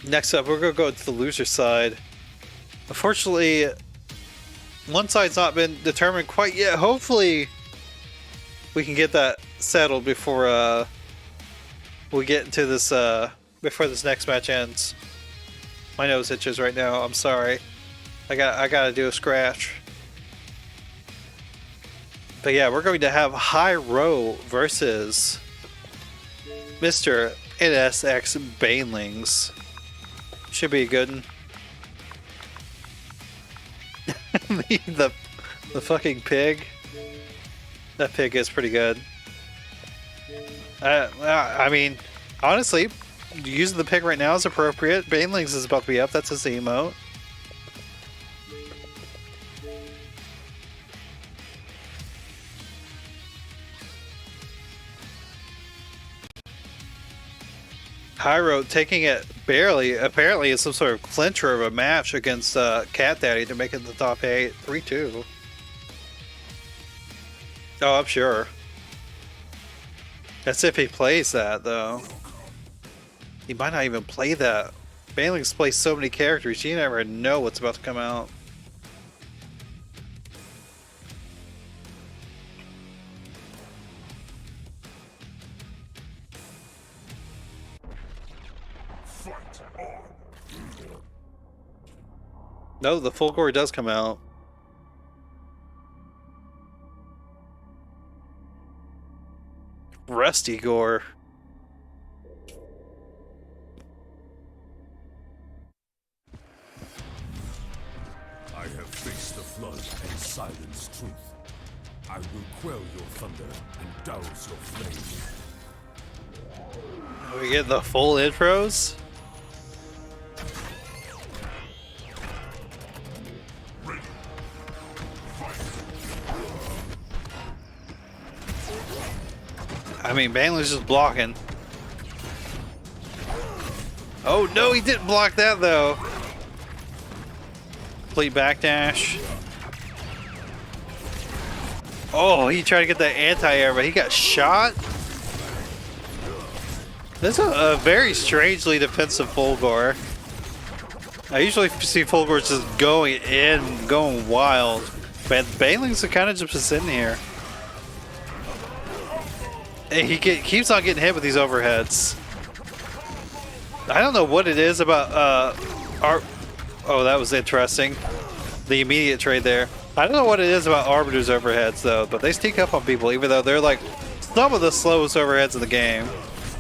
Next up, we're gonna go to the loser side. Unfortunately, one side's not been determined quite yet. Hopefully, we can get that settled before we get into this before this next match ends. My nose itches right now. I'm sorry. I gotta do a scratch. But yeah, we're going to have Highrow versus Mr. nSx BANELINGS. Should be a good one. the fucking pig. That pig is pretty good. I mean, honestly, using the pig right now is appropriate. BANELINGS is about to be up. That's his emote. Highrow taking it barely, apparently it's some sort of clincher of a match against Cat Daddy to make it in the top 8. 3-2. Oh, I'm sure. That's if he plays that, though. He might not even play that. BANELINGS plays so many characters, you never know what's about to come out. No, the Fulgore does come out. Rusty Gore. I have faced the flood and silenced truth. I will quell your thunder and douse your flame. We get the full intros? I mean, BANELINGS just blocking. Oh no, he didn't block that though. Complete backdash. Oh, he tried to get that anti-air, but he got shot. This is a very strangely defensive Fulgore. I usually see Fulgore just going in, going wild, but BANELINGS are kind of just sitting here. And he keeps on getting hit with these overheads. I don't know what it is about oh, that was interesting. The immediate trade there. I don't know what it is about Arbiter's overheads though, but they sneak up on people even though they're like some of the slowest overheads in the game.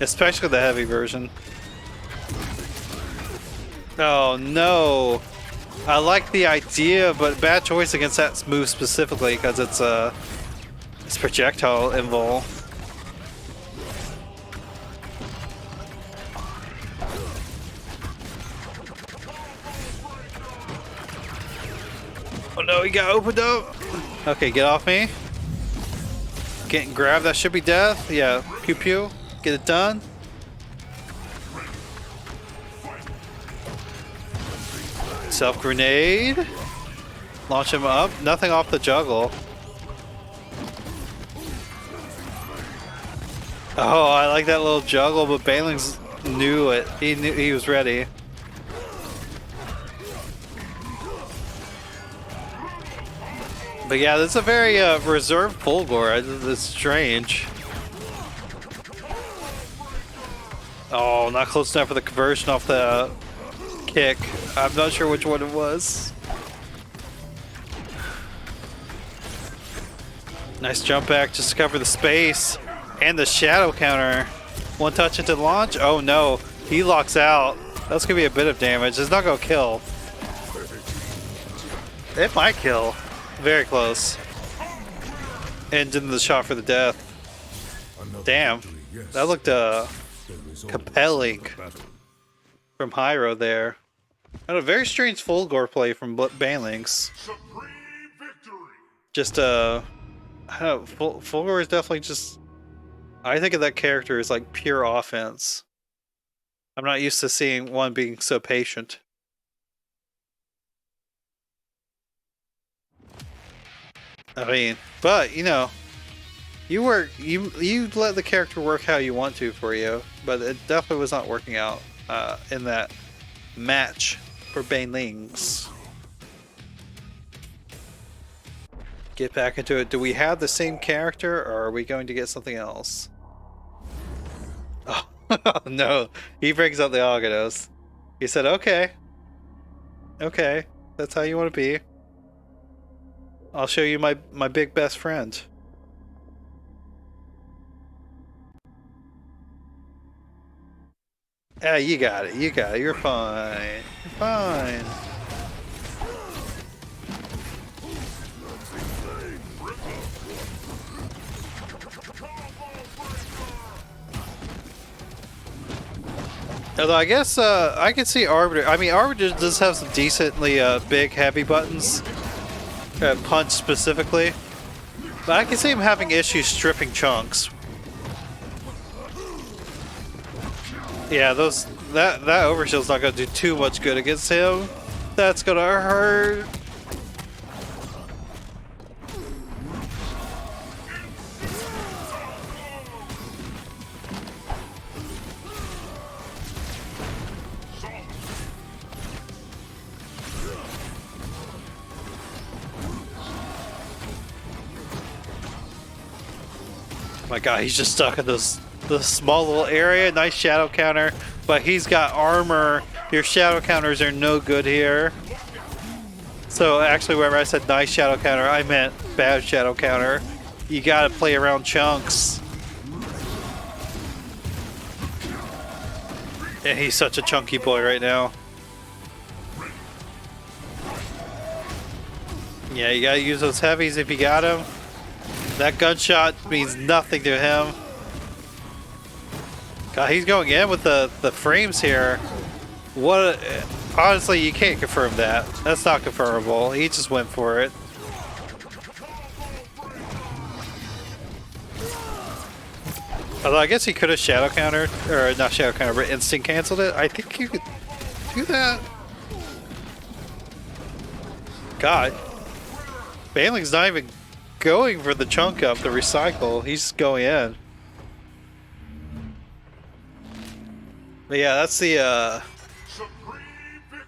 Especially the heavy version. Oh no. I like the idea, but bad choice against that move specifically because it's projectile invul. Oh no, he got opened up. Okay, get off me. Getting grabbed, that should be death. Yeah, pew pew. Get it done. Self grenade. Launch him up. Nothing off the juggle. Oh, I like that little juggle, but BANELINGS knew it. He knew he was ready. But yeah, this is a very reserved Fulgore. It's strange. Oh, not close enough for the conversion off the kick. I'm not sure which one it was. Nice jump back just to cover the space. And the shadow counter. One touch into launch. Oh no, he locks out. That's going to be a bit of damage. It's not going to kill. It might kill. Very close. And in the shot for the death. Damn. That looked compelling from Highrow there. And a very strange Fulgore play from BANELINGS. Just I don't know, Fulgore is definitely just, I think of that character as like pure offense. I'm not used to seeing one being so patient. I mean, but you know, you let the character work how you want to for you, but it definitely was not working out in that match for Banelings. Get back into it. Do we have the same character, or are we going to get something else? Oh, no. He brings up the Aganos. He said, okay. Okay. That's how you want to be. I'll show you my big best friend. Yeah, you got it. You got it. You're fine. You're fine. Although I guess I can see Arbiter. I mean, Arbiter does have some decently big, heavy buttons. Punch specifically. But I can see him having issues stripping chunks. Yeah, that overshield's not gonna do too much good against him. That's gonna hurt. My god, he's just stuck in this small little area. Nice shadow counter, but he's got armor. Your shadow counters are no good here. So actually, whenever I said nice shadow counter, I meant bad shadow counter. You gotta play around chunks. And he's such a chunky boy right now. Yeah, you gotta use those heavies if you got him. That gunshot means nothing to him. God, he's going in with the frames here. What? Honestly, you can't confirm that. That's not confirmable. He just went for it. Although I guess he could have shadow countered, or not shadow countered, but instant canceled it. I think you could do that. God, Baneling's not even going for the chunk up, the recycle. He's just going in. But yeah, that's the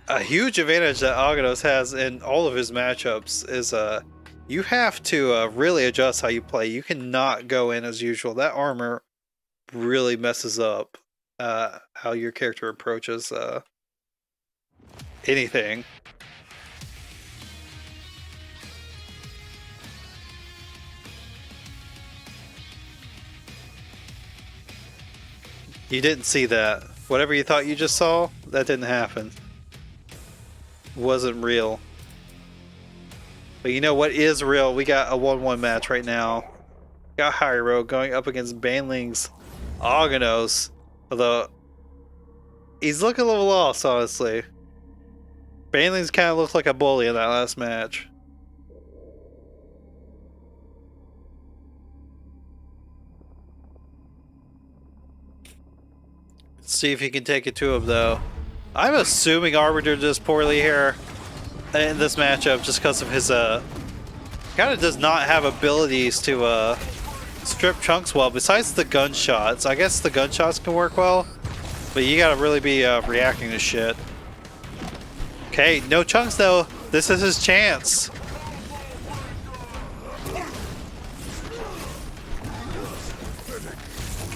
a huge advantage that Aganos has in all of his matchups is you have to really adjust how you play. You cannot go in as usual. That armor really messes up how your character approaches anything. You didn't see that. Whatever you thought you just saw, that didn't happen. Wasn't real. But you know what is real? We got a 1-1 match right now. Got Highrow going up against Baneling's Aganos. Although, he's looking a little lost, honestly. Baneling's kind of looked like a bully in that last match. See if he can take it to him, though. I'm assuming Arbiter does poorly here in this matchup just because of his kind of does not have abilities to strip chunks well, besides the gunshots. I guess the gunshots can work well, but you gotta really be reacting to shit. Okay, no chunks though. This is his chance.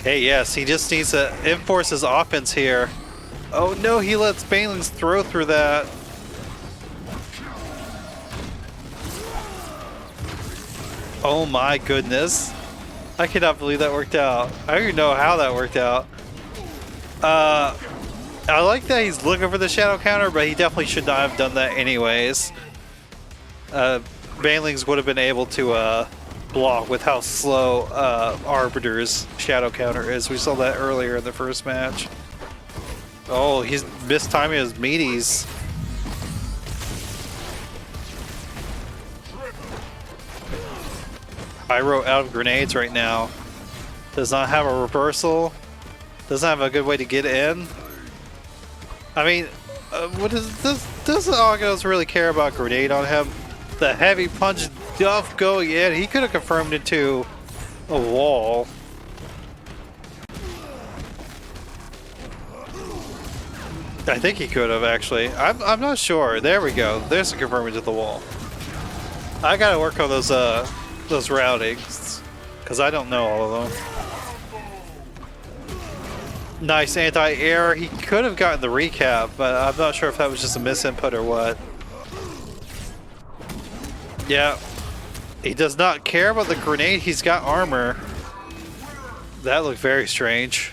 Hey, yes, he just needs to enforce his offense here. Oh no, he lets Banelings throw through that. Oh my goodness. I cannot believe that worked out. I don't even know how that worked out. I like that he's looking for the shadow counter, but he definitely should not have done that anyways. Banelings would have been able to block with how slow Arbiter's shadow counter is. We saw that earlier in the first match. Oh, he's mistiming his meaties. Highrow out of grenades right now. Does not have a reversal. Doesn't have a good way to get in. I mean, what does Aganos really care about grenade on him? The heavy punch Duff going in. He could have confirmed it to a wall. I think he could have actually. I'm not sure. There we go. There's a confirming to the wall. I gotta work on those routings because I don't know all of them. Nice anti-air. He could have gotten the recap, but I'm not sure if that was just a misinput or what. Yeah. He does not care about the grenade. He's got armor. That looked very strange.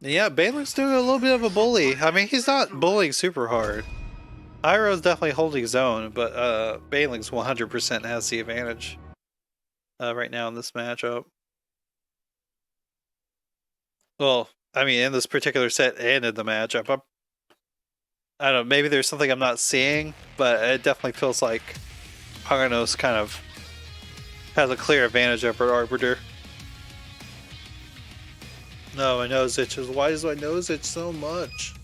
Yeah, Baneling's doing a little bit of a bully. I mean, he's not bullying super hard. Highro's definitely holding his own, but Baneling's 100% has the advantage right now in this matchup. Well, I mean, in this particular set and in the matchup. I don't know, maybe there's something I'm not seeing, but it definitely feels like Aganos kind of has a clear advantage over Arbiter. No, my nose itches. Why does my nose itch so much?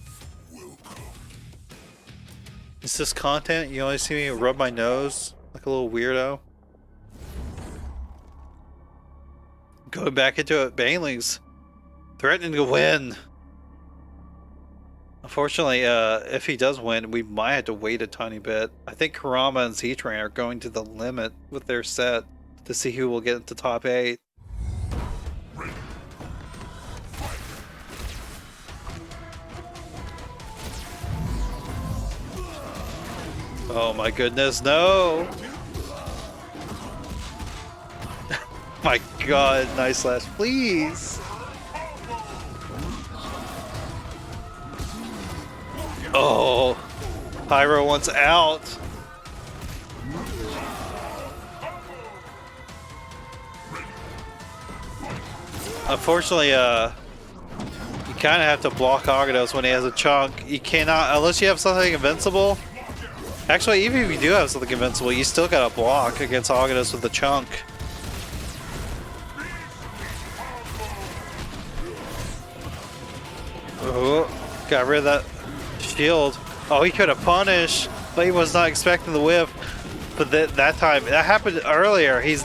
Is this content? You only see me rub my nose like a little weirdo? Going back into it, Banelings threatening to win. Unfortunately, if he does win, we might have to wait a tiny bit. I think Kurama and Z-Train are going to the limit with their set to see who will get into top 8. Oh my goodness, no! My god, nice slash, please! Oh, Highrow wants out. Unfortunately, you kind of have to block Aganos when he has a chunk. You cannot, unless you have something invincible. Actually, even if you do have something invincible, you still gotta block against Aganos with the chunk. Oh, got rid of that shield. Oh, he could have punished, but he was not expecting the whiff. But that time, that happened earlier. He's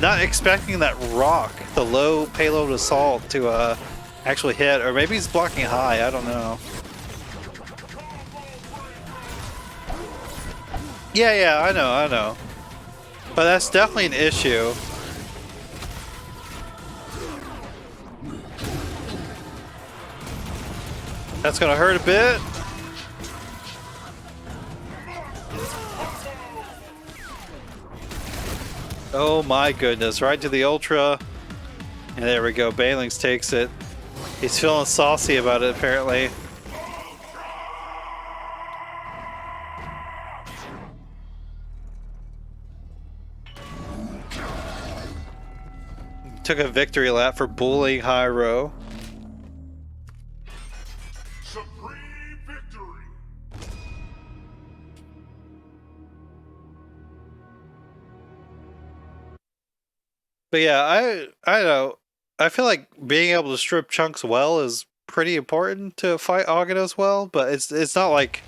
not expecting that rock, the low payload assault, to actually hit, or maybe he's blocking high. I don't know. Yeah, I know. But that's definitely an issue. That's gonna hurt a bit. Oh my goodness, right to the Ultra. And there we go, Banelings takes it. He's feeling saucy about it apparently. Took a victory lap for bullying Highrow. Supreme victory. But yeah, I know. I feel like being able to strip chunks well is pretty important to fight Aganos well, but it's not like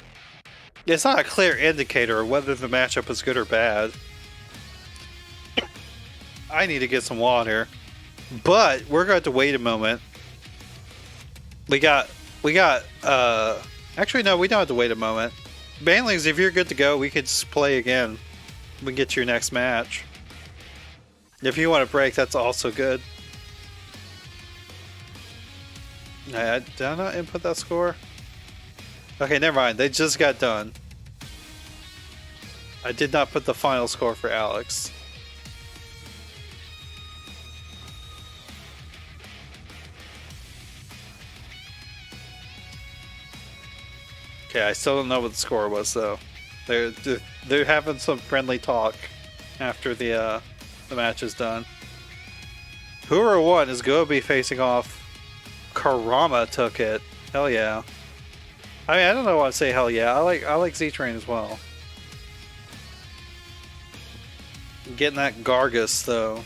it's not a clear indicator of whether the matchup is good or bad. I need to get some water. But we're going to wait a moment. We got actually no, we don't have to wait a moment. Banelings, if you're good to go, we could just play again. We can get to your next match. If you want to break, that's also good. Did I not input that score? Okay, never mind. They just got done. I did not put the final score for Alex. Okay, I still don't know what the score was though. They're having some friendly talk after the match is done. Highrow21 is going to be facing off. Kurama took it. Hell yeah. I mean, I don't know why I say hell yeah. I like Z-Train as well. Getting that Gargus though.